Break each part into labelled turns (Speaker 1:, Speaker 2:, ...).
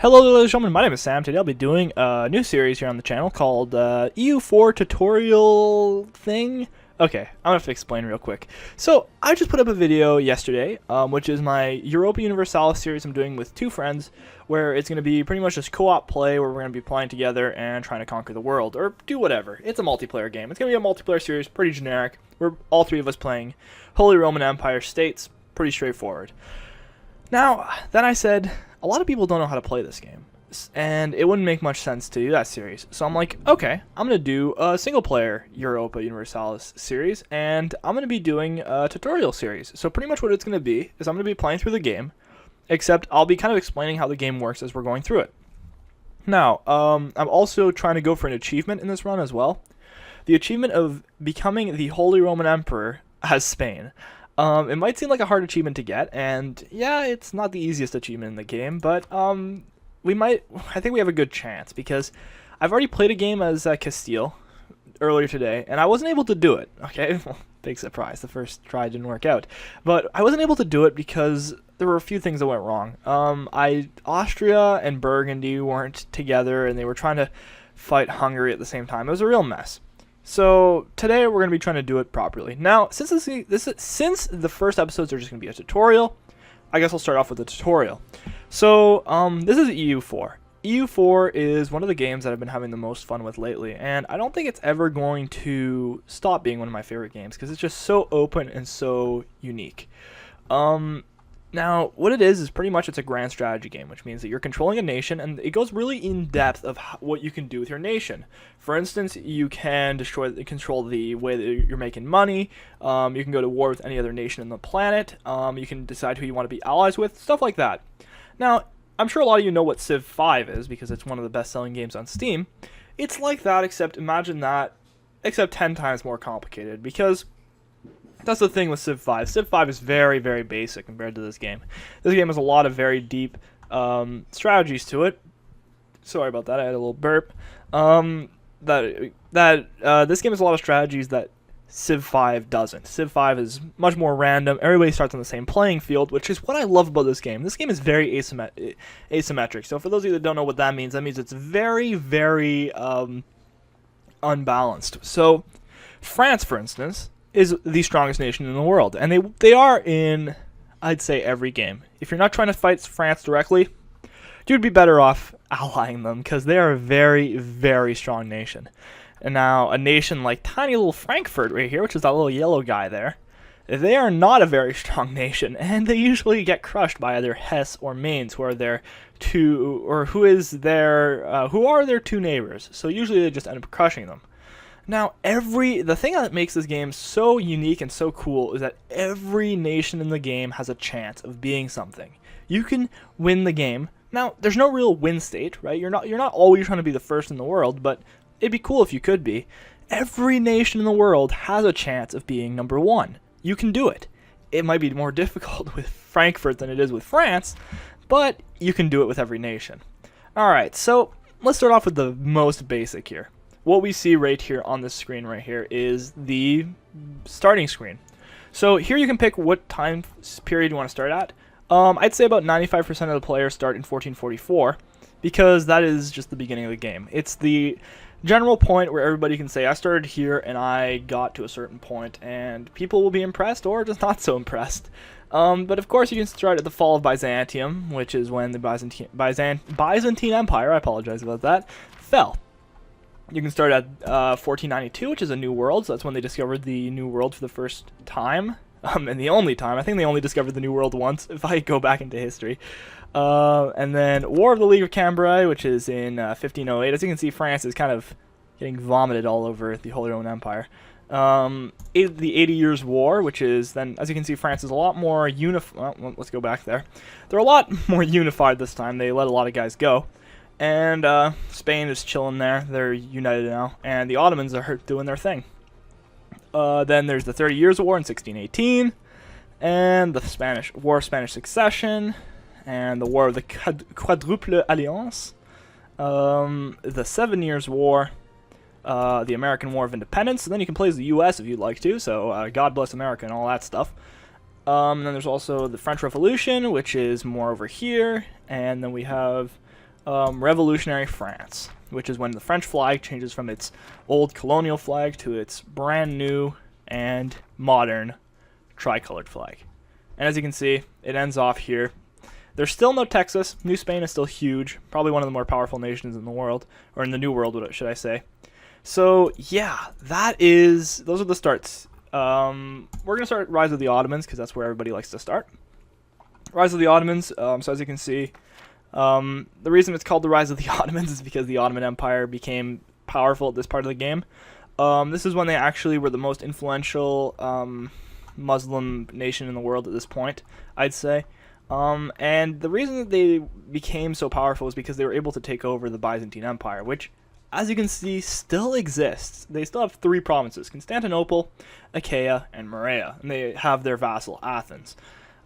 Speaker 1: Hello ladies and gentlemen, my name is Sam. Today I'll be doing a new series here on the channel called EU4 tutorial thing. Okay, I'm gonna have to explain real quick. So, I just put up a video yesterday, which is my Europa Universalis series I'm doing with two friends, where it's gonna be pretty much just co-op play, where we're gonna be playing together and trying to conquer the world, or do whatever. It's a multiplayer game. It's gonna be a multiplayer series, pretty generic. We're all three of us playing Holy Roman Empire states, pretty straightforward. Now, then I said, a lot of people don't know how to play this game, and it wouldn't make much sense to do that series. So I'm like, okay, I'm going to do a single-player Europa Universalis series, and I'm going to be doing a tutorial series. So pretty much what it's going to be is I'm going to be playing through the game, except I'll be kind of explaining how the game works as we're going through it. Now, I'm also trying to go for an achievement in this run as well. The achievement of becoming the Holy Roman Emperor as Spain. It might seem like a hard achievement to get, and yeah, it's not the easiest achievement in the game, but I think we have a good chance, because I've already played a game as Castile earlier today, and I wasn't able to do it, okay? Big surprise, the first try didn't work out. But I wasn't able to do it because there were a few things that went wrong. Austria and Burgundy weren't together, and they were trying to fight Hungary at the same time. It was a real mess. So today we're going to be trying to do it properly. Now, since the first episodes are just going to be a tutorial, I guess I'll start off with the tutorial. So this is EU4. EU4 is one of the games that I've been having the most fun with lately, and I don't think it's ever going to stop being one of my favorite games because it's just so open and so unique. Now, what it is pretty much it's a grand strategy game, which means that you're controlling a nation, and it goes really in depth of what you can do with your nation. For instance, you can control the way that you're making money. You can go to war with any other nation on the planet. You can decide who you want to be allies with, stuff like that. Now, I'm sure a lot of you know what Civ 5 is because it's one of the best-selling games on Steam. It's like that, except imagine that, except 10 times more complicated, because that's the thing with Civ 5. Civ 5 is very, very basic compared to this game. This game has a lot of very deep strategies to it. Sorry about that, I had a little burp. This game has a lot of strategies that Civ 5 doesn't. Civ 5 is much more random. Everybody starts on the same playing field, which is what I love about this game. This game is very asymmetric. So for those of you that don't know what that means it's very, very unbalanced. So France, for instance, is the strongest nation in the world, and they are in, I'd say, every game. If you're not trying to fight France directly, you'd be better off allying them, because they are a very, very strong nation. And now, a nation like tiny little Frankfurt right here, which is that little yellow guy there, they are not a very strong nation, and they usually get crushed by either Hesse or Mainz, who are their two, or who are their two neighbors. So usually they just end up crushing them. Now, the thing that makes this game so unique and so cool is that every nation in the game has a chance of being something. You can win the game. Now, there's no real win state, right? You're not always trying to be the first in the world, but it'd be cool if you could be. Every nation in the world has a chance of being number one. You can do it. It might be more difficult with Frankfurt than it is with France, but you can do it with every nation. Alright, so let's start off with the most basic here. What we see right here on this screen right here is the starting screen. So here you can pick what time period you want to start at. I'd say about 95% of the players start in 1444 because that is just the beginning of the game. It's the general point where everybody can say, I started here and I got to a certain point, and people will be impressed or just not so impressed. But of course you can start at the fall of Byzantium, which is when the Byzantine Empire, I apologize about that, fell. You can start at 1492, which is a new world, so that's when they discovered the new world for the first time, and the only time. I think they only discovered the new world once, if I go back into history. And then War of the League of Cambrai, which is in 1508. As you can see, France is kind of getting vomited all over the Holy Roman Empire. The 80 Years' War, which is then, as you can see, France is a lot more unified. Well, let's go back there. They're a lot more unified this time. They let a lot of guys go. And Spain is chilling there. They're united now. And the Ottomans are doing their thing. Then there's the 30 Years' War in 1618. And the War of Spanish Succession. And the War of the Quadruple Alliance. The 7 Years' War. The American War of Independence. And then you can play as the U.S. if you'd like to. So God bless America and all that stuff. Then there's also the French Revolution, which is more over here. And then we have Revolutionary France, which is when the French flag changes from its old colonial flag to its brand new and modern tricolored flag. And as you can see, it ends off here. There's still no Texas. New Spain is still huge, probably one of the more powerful nations in the world, or in the New World, should I say. So yeah, those are the starts. We're going to start Rise of the Ottomans, because that's where everybody likes to start. Rise of the Ottomans, so as you can see, the reason it's called the Rise of the Ottomans is because the Ottoman Empire became powerful at this part of the game. This is when they actually were the most influential Muslim nation in the world at this point, I'd say. And the reason that they became so powerful is because they were able to take over the Byzantine Empire, which, as you can see, still exists. They still have 3 provinces: Constantinople, Achaia, and Morea, and they have their vassal, Athens.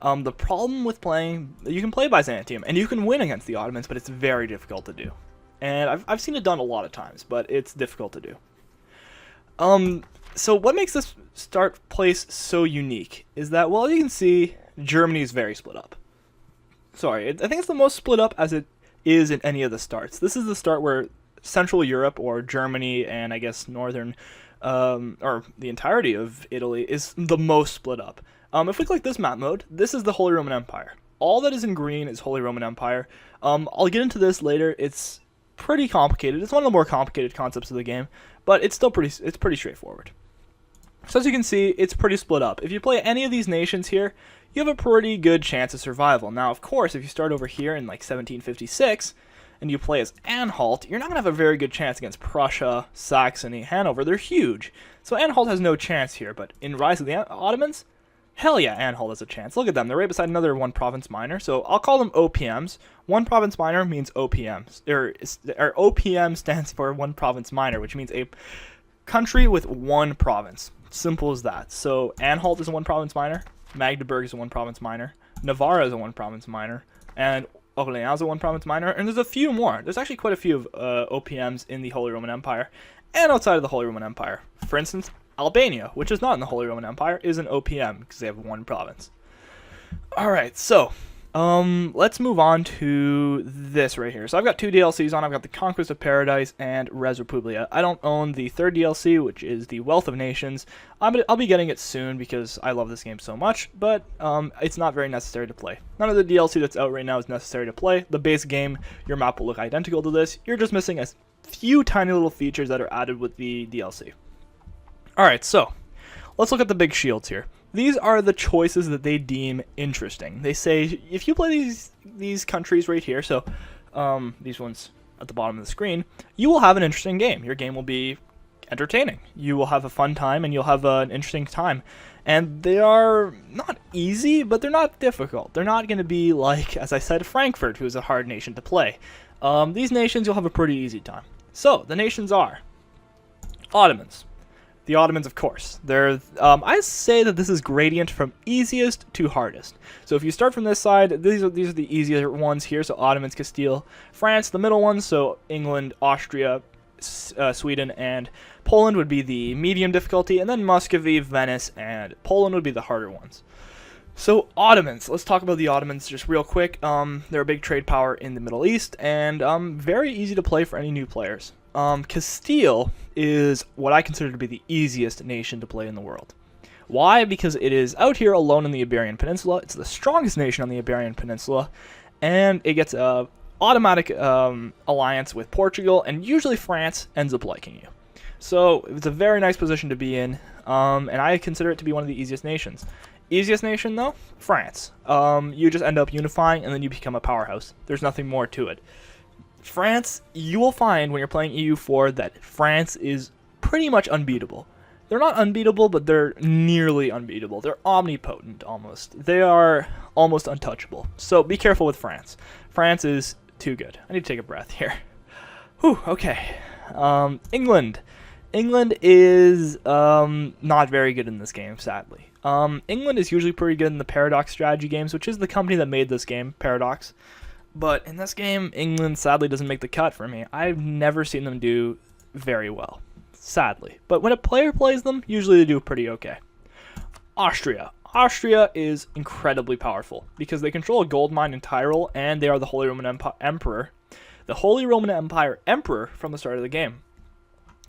Speaker 1: The problem with you can play Byzantium, and you can win against the Ottomans, but it's very difficult to do. And I've seen it done a lot of times, but it's difficult to do. So what makes this start place so unique is that, well, you can see Germany is very split up. Sorry, I think it's the most split up as it is in any of the starts. This is the start where Central Europe, or Germany, and I guess northern, or the entirety of Italy, is the most split up. If we click this map mode, this is the Holy Roman Empire. All that is in green is Holy Roman Empire. I'll get into this later. It's pretty complicated. It's one of the more complicated concepts of the game, but it's still pretty straightforward. So as you can see, it's pretty split up. If you play any of these nations here, you have a pretty good chance of survival. Now, of course, if you start over here in like 1756, and you play as Anhalt, you're not going to have a very good chance against Prussia, Saxony, Hanover. They're huge. So Anhalt has no chance here, but in Rise of the Ottomans, hell yeah, Anhalt has a chance. Look at them. They're right beside another one province minor. So I'll call them OPMs. One province minor means OPMs. Or OPM stands for one province minor, which means a country with one province. Simple as that. So Anhalt is a one province minor. Magdeburg is a one province minor. Navarra is a one province minor. And Orléans is a one province minor. And there's a few more. There's actually quite a few of OPMs in the Holy Roman Empire and outside of the Holy Roman Empire. For instance, Albania, which is not in the Holy Roman Empire, is an OPM because they have one province. Alright, so let's move on to this right here. So I've got 2 DLCs on. I've got the Conquest of Paradise and Res Republia. I don't own the 3rd DLC, which is the Wealth of Nations. I'll be getting it soon because I love this game so much, but it's not very necessary to play. None of the DLC that's out right now is necessary to play. The base game, your map will look identical to this. You're just missing a few tiny little features that are added with the DLC. Alright, so let's look at the big shields here. These are the choices that they deem interesting. They say, if you play these countries right here, so these ones at the bottom of the screen, you will have an interesting game. Your game will be entertaining. You will have a fun time, and you'll have an interesting time. And they are not easy, but they're not difficult. They're not going to be like, as I said, Frankfurt, who is a hard nation to play. These nations, you'll have a pretty easy time. So, the nations are Ottomans. The Ottomans, of course. I say that this is gradient from easiest to hardest. So if you start from this side, these are the easier ones here. So Ottomans, Castile, France, the middle ones. So England, Austria, Sweden, and Poland would be the medium difficulty, and then Muscovy, Venice, and Poland would be the harder ones. So Ottomans, let's talk about the Ottomans just real quick. They're a big trade power in the Middle East, and very easy to play for any new players. Castile is what I consider to be the easiest nation to play in the world. Why? Because it is out here alone in the Iberian Peninsula. It's the strongest nation on the Iberian Peninsula, and it gets a automatic alliance with Portugal, and usually France ends up liking you. So it's a very nice position to be in, and I consider it to be one of the easiest nations. Easiest nation, though? France. You just end up unifying, and then you become a powerhouse. There's nothing more to it. France, you will find when you're playing EU4 that France is pretty much unbeatable. They're not unbeatable, but they're nearly unbeatable. They're omnipotent, almost. They are almost untouchable. So be careful with France. France is too good. I need to take a breath here. Whew, okay. England. England is not very good in this game, sadly. England is usually pretty good in the Paradox strategy games, which is the company that made this game, Paradox. But in this game, England sadly doesn't make the cut for me. I've never seen them do very well, sadly. But when a player plays them, usually they do pretty okay. Austria. Austria is incredibly powerful because they control a gold mine in Tyrol, and they are the Holy Roman Emperor. the Holy Roman Empire Emperor from the start of the game.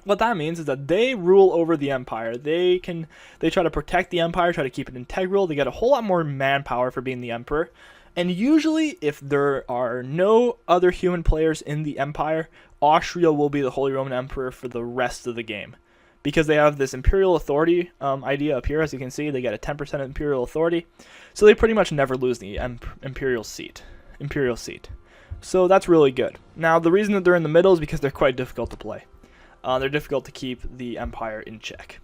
Speaker 1: What that means is that they rule over the empire. They try to protect the empire, try to keep it integral. They get a whole lot more manpower for being the emperor. And usually, if there are no other human players in the empire, Austria will be the Holy Roman Emperor for the rest of the game. Because they have this imperial authority idea up here, as you can see, they get a 10% imperial authority. So they pretty much never lose the imperial seat. So that's really good. Now, the reason that they're in the middle is because they're quite difficult to play. They're difficult to keep the empire in check.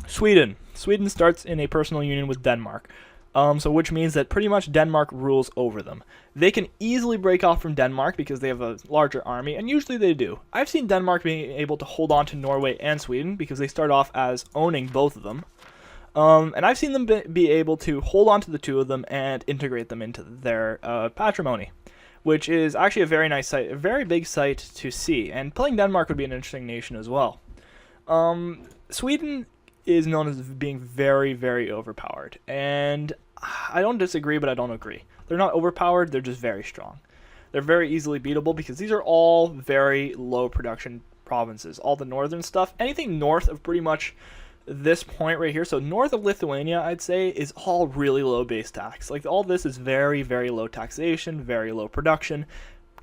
Speaker 1: Sweden. Sweden starts in a personal union with Denmark. So which means that pretty much Denmark rules over them. They can easily break off from Denmark because they have a larger army, and usually they do. I've seen Denmark being able to hold on to Norway and Sweden because they start off as owning both of them. And I've seen them be able to hold on to the two of them and integrate them into their patrimony, which is actually a very nice site, a very big site to see. And playing Denmark would be an interesting nation as well. Sweden is known as being very, very overpowered. And I don't disagree, but I don't agree. They're not overpowered, they're just very strong. They're very easily beatable because these are all very low production provinces. All the northern stuff, anything north of pretty much this point right here, so north of Lithuania, I'd say, is all really low base tax. Like, all this is very, very low taxation, very low production,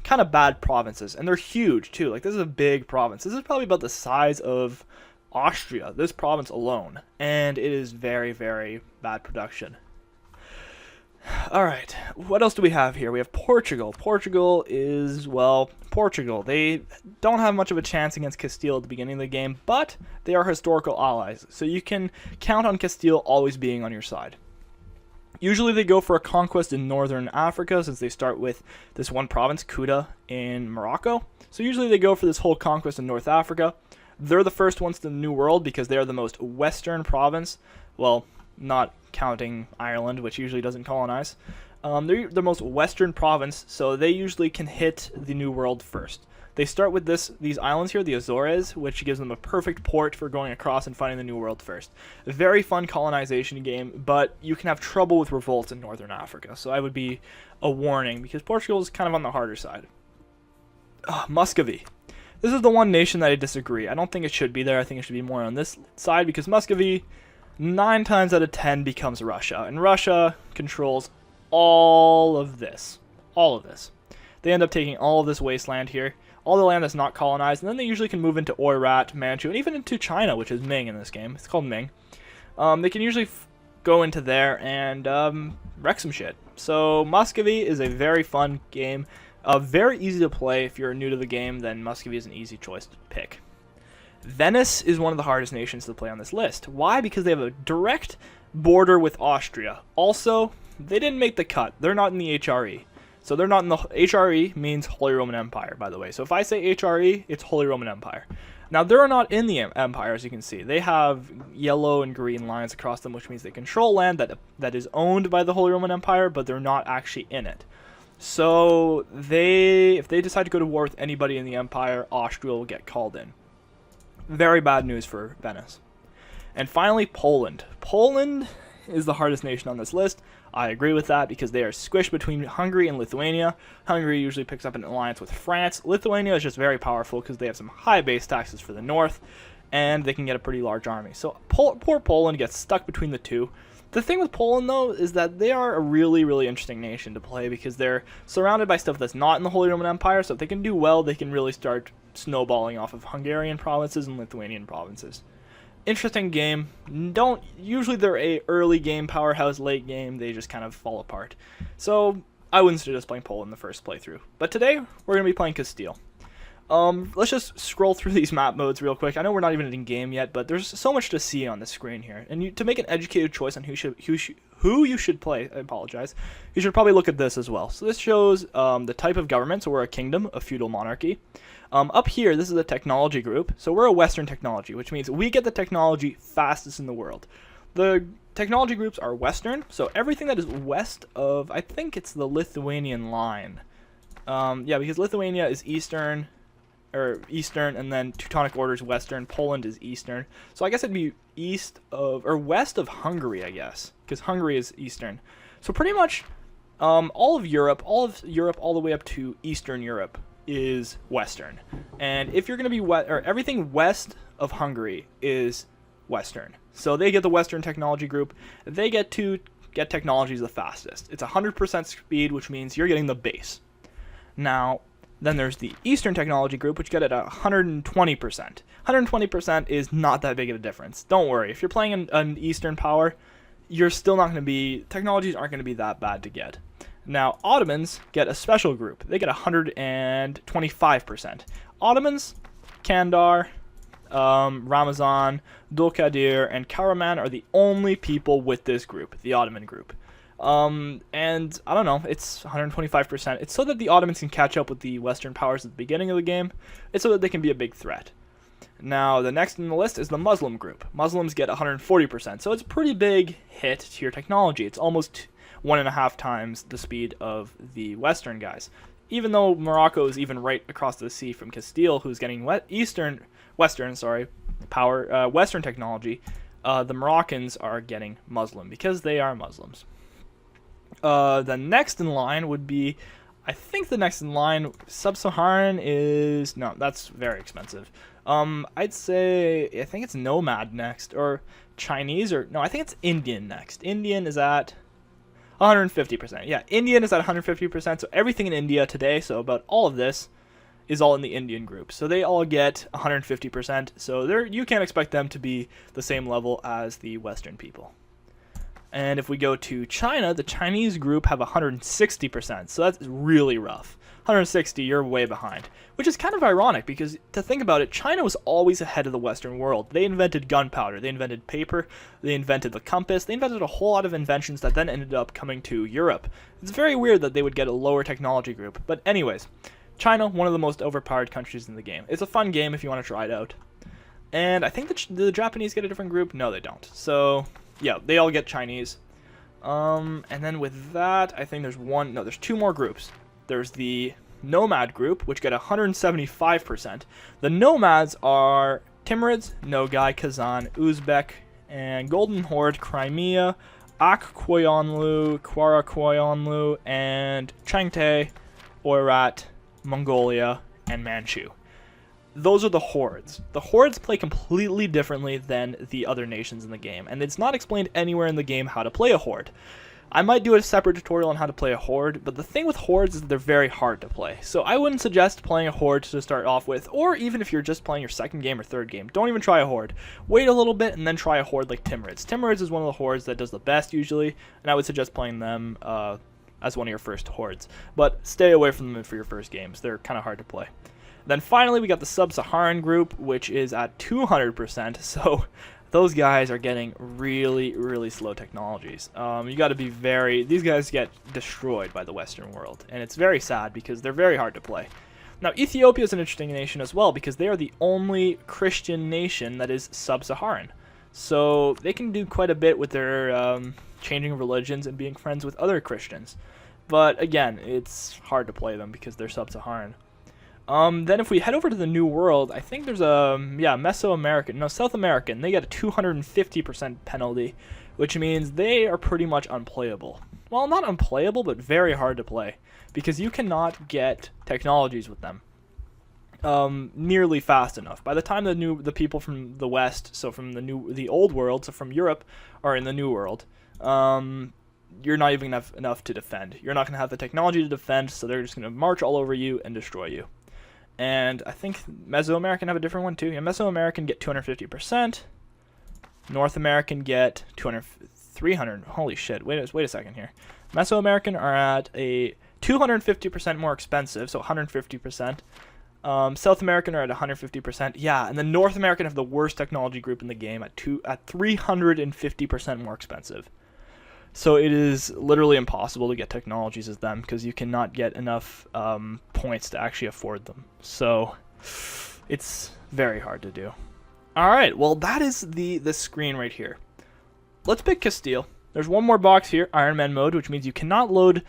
Speaker 1: kind of bad provinces. And they're huge, too. Like, this is a big province. This is probably about the size of Austria, this province alone. And it is very, very bad production. Alright, what else do we have here? We have Portugal. Portugal is, well, Portugal. They don't have much of a chance against Castile at the beginning of the game, but they are historical allies, so you can count on Castile always being on your side. Usually they go for a conquest in northern Africa, since they start with this one province, Ceuta, in Morocco. So usually they go for this whole conquest in North Africa. They're the first ones to the New World because they are the most western province. Well, not counting Ireland, which usually doesn't colonize. They're the most western province, so they usually can hit the New World first. They start with these islands here, the Azores, which gives them a perfect port for going across and finding the New World first. A very fun colonization game, but you can have trouble with revolts in northern Africa, so I would be a warning, because Portugal is kind of on the harder side. Muscovy. This is the one nation that I disagree. I don't think it should be there. I think it should be more on this side, because Muscovy 9 times out of 10 becomes Russia, and Russia controls all of this. All of this. They end up taking all of this wasteland here, all the land that's not colonized, and then they usually can move into Oirat, Manchu, and even into China, which is Ming in this game. It's called Ming. They can usually go into there and wreck some shit. So Muscovy is a very fun game, very easy to play. If you're new to the game, then Muscovy is an easy choice to pick. Venice is one of the hardest nations to play on this list. Why? Because they have a direct border with Austria. Also, they didn't make the cut. They're not in the HRE. So they're not in the... HRE means Holy Roman Empire, by the way. So if I say HRE, it's Holy Roman Empire. Now, they're not in the empire, as you can see. They have yellow and green lines across them, which means they control land that is owned by the Holy Roman Empire, but they're not actually in it. So if they decide to go to war with anybody in the empire, Austria will get called in. Very bad news for Venice. And finally, Poland. Poland is the hardest nation on this list. I agree with that because they are squished between Hungary and Lithuania. Hungary usually picks up an alliance with France. Lithuania is just very powerful because they have some high base taxes for the north, and they can get a pretty large army. So poor Poland gets stuck between the two. The thing with Poland, though, is that they are a really, really interesting nation to play because they're surrounded by stuff that's not in the Holy Roman Empire, so if they can do well, they can really start snowballing off of Hungarian provinces and Lithuanian provinces. Interesting game. Usually they're a early game powerhouse, late game, they just kind of fall apart. So I wouldn't suggest playing Poland in the first playthrough. But today, we're going to be playing Castile. Let's just scroll through these map modes real quick. I know we're not even in game yet, but there's so much to see on the screen here. And to make an educated choice on who you should play, I apologize, you should probably look at this as well. So this shows the type of government. So we're a kingdom, a feudal monarchy. Up here, this is a technology group. So we're a Western technology, which means we get the technology fastest in the world. The technology groups are Western, so everything that is west of, I think it's the Lithuanian line. Yeah, because Lithuania is Eastern, and then Teutonic Order is Western, Poland is Eastern. So I guess it'd be west of Hungary, I guess, because Hungary is Eastern. So pretty much All of Europe, all the way up to Eastern Europe is Western. And if you're going to be or everything west of Hungary is Western. So they get the Western technology group. They get to get technologies the fastest. It's 100% speed, which means you're getting the base. Now, then there's the Eastern technology group, which get it at 120%. 120% is not that big of a difference. Don't worry. If you're playing an Eastern power, you're still not going to be, technologies aren't going to be that bad to get. Now, Ottomans get a special group. They get 125%. Ottomans, Kandar, Ramazan, Dulkadir, and Karaman are the only people with this group, the Ottoman group. And I don't know, it's 125%. It's so that the Ottomans can catch up with the Western powers at the beginning of the game. It's so that they can be a big threat. Now, the next in the list is the Muslim group. Muslims get 140%, so it's a pretty big hit to your technology. It's almost 1.5 times the speed of the Western guys. Even though Morocco is even right across the sea from Castile, who's getting Western technology, the Moroccans are getting Muslim because they are Muslims. The next in line would be, I think the next in line, Sub-Saharan is, no, that's very expensive. I'd say, I think it's Nomad next, or Chinese, or, no, I think it's Indian next. Indian is at 150%. Yeah, Indian is at 150%, so everything in India today, so about all of this, is all in the Indian group. So they all get 150%, so you can't expect them to be the same level as the Western people. And if we go to China, the Chinese group have 160%, so that's really rough. 160, you're way behind. Which is kind of ironic, because to think about it, China was always ahead of the Western world. They invented gunpowder, they invented paper, they invented the compass, they invented a whole lot of inventions that then ended up coming to Europe. It's very weird that they would get a lower technology group. But anyways, China, one of the most overpowered countries in the game. It's a fun game if you want to try it out. And I think the Japanese get a different group. No, they don't. So, yeah, they all get Chinese. And then with that, I think there's two more groups. There's the Nomad group, which get 175%. The Nomads are Timurids, Nogai, Kazan, Uzbek, and Golden Horde, Crimea, Akkoyonlu, Kwarakwoyonlu, and Changte, Oirat, Mongolia, and Manchu. Those are the hordes. The hordes play completely differently than the other nations in the game, and it's not explained anywhere in the game how to play a horde. I might do a separate tutorial on how to play a horde, but the thing with hordes is that they're very hard to play. So I wouldn't suggest playing a horde to start off with, or even if you're just playing your second game or third game, don't even try a horde. Wait a little bit and then try a horde like Timurids. Timurids is one of the hordes that does the best usually, and I would suggest playing them as one of your first hordes. But stay away from them for your first games. They're kind of hard to play. Then finally we got the Sub-Saharan group, which is at 200%, so those guys are getting really, really slow technologies. You got to be these guys get destroyed by the Western world, and it's very sad because they're very hard to play. Now, Ethiopia is an interesting nation as well because they are the only Christian nation that is Sub-Saharan. So they can do quite a bit with their changing religions and being friends with other Christians. But again, it's hard to play them because they're Sub-Saharan. Then if we head over to the New World, I think there's South American. They get a 250% penalty, which means they are pretty much unplayable. Well, not unplayable, but very hard to play, because you cannot get technologies with them nearly fast enough. By the time the people from the West, so from the Old World, so from Europe, are in the New World, you're not even enough to defend. You're not going to have the technology to defend, so they're just going to march all over you and destroy you. And I think Mesoamerican have a different one too. Yeah, Mesoamerican get 250%. North American get 300. Holy shit! Wait a second here. Mesoamerican are at a 250% more expensive, so 150%. South American are at 150%. Yeah, and then North American have the worst technology group in the game at 350% more expensive. So it is literally impossible to get technologies as them because you cannot get enough points to actually afford them. So it's very hard to do. All right, well, that is the screen right here. Let's pick Castile. There's one more box here, Iron Man mode, which means you cannot load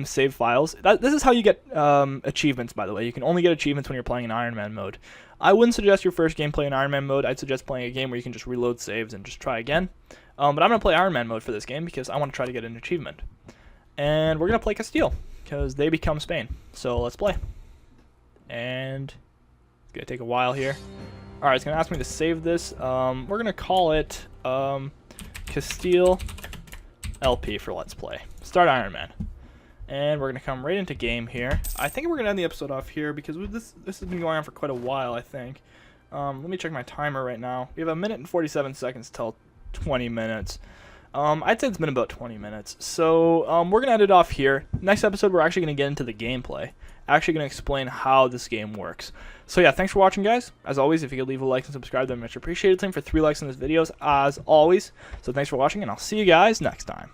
Speaker 1: save files. This is how you get achievements, by the way. You can only get achievements when you're playing in Iron Man mode. I wouldn't suggest your first game play in Iron Man mode. I'd suggest playing a game where you can just reload saves and just try again. But I'm going to play Iron Man mode for this game because I want to try to get an achievement. and we're gonna play Castile because they become Spain. So let's play. And it's gonna take a while here. All right, it's gonna ask me to save this. We're gonna call it Castile LP for Let's Play. Start Iron Man. And we're gonna come right into game here. I think we're gonna end the episode off here because this has been going on for quite a while, I think. Let me check my timer right now. We have 1 minute and 47 seconds till 20 minutes. I'd say it's been about 20 minutes. So we're gonna end it off here. Next episode, we're actually gonna get into the gameplay. Actually gonna explain how this game works. So yeah, thanks for watching, guys. As always, if you could leave a like and subscribe, that'd be much appreciated. Same for 3 likes on this video, as always. So thanks for watching, and I'll see you guys next time.